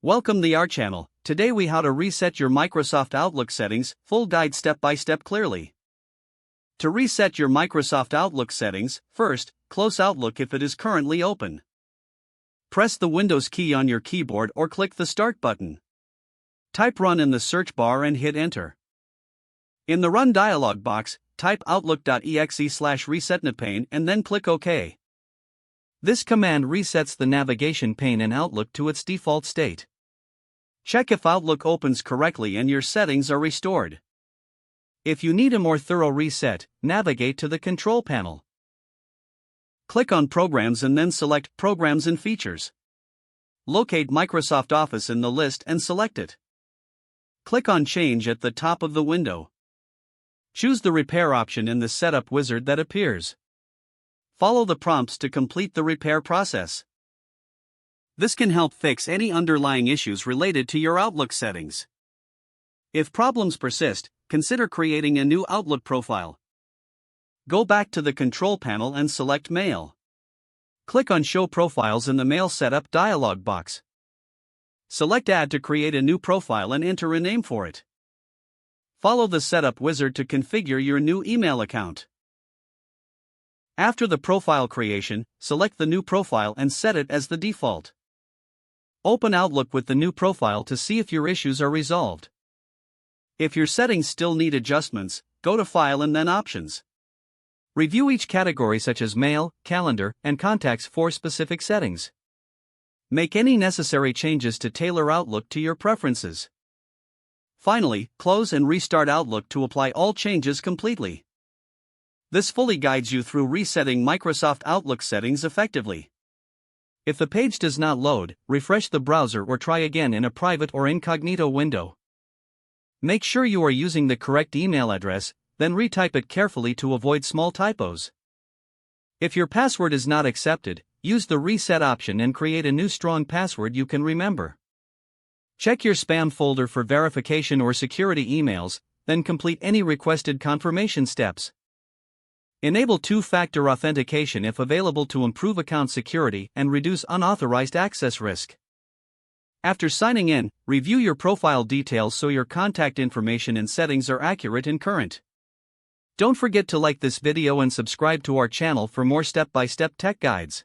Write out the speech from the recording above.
Welcome to our channel. Today we how to reset your Microsoft Outlook settings, full guide step by step clearly. To reset your Microsoft Outlook settings, first, close Outlook if it is currently open. Press the Windows key on your keyboard or click the Start button. Type Run in the search bar and hit Enter. In the Run dialog box, type outlook.exe/resetnavpane and then click OK. This command resets the navigation pane in Outlook to its default state. Check if Outlook opens correctly and your settings are restored. If you need a more thorough reset, navigate to the Control panel. Click on Programs and then select Programs and Features. Locate Microsoft Office in the list and select it. Click on Change at the top of the window. Choose the Repair option in the Setup wizard that appears. Follow the prompts to complete the repair process. This can help fix any underlying issues related to your Outlook settings. If problems persist, consider creating a new Outlook profile. Go back to the Control panel and select Mail. Click on Show Profiles in the Mail Setup dialog box. Select Add to create a new profile and enter a name for it. Follow the Setup wizard to configure your new email account. After the profile creation, select the new profile and set it as the default. Open Outlook with the new profile to see if your issues are resolved. If your settings still need adjustments, go to File and then Options. Review each category such as Mail, Calendar, and Contacts for specific settings. Make any necessary changes to tailor Outlook to your preferences. Finally, close and restart Outlook to apply all changes completely. This fully guides you through resetting Microsoft Outlook settings effectively. If the page does not load, refresh the browser or try again in a private or incognito window. Make sure you are using the correct email address, then retype it carefully to avoid small typos. If your password is not accepted, use the Reset option and create a new strong password you can remember. Check your spam folder for verification or security emails, then complete any requested confirmation steps. Enable two-factor authentication if available to improve account security and reduce unauthorized access risk. After signing in, review your profile details so your contact information and settings are accurate and current. Don't forget to like this video and subscribe to our channel for more step-by-step tech guides.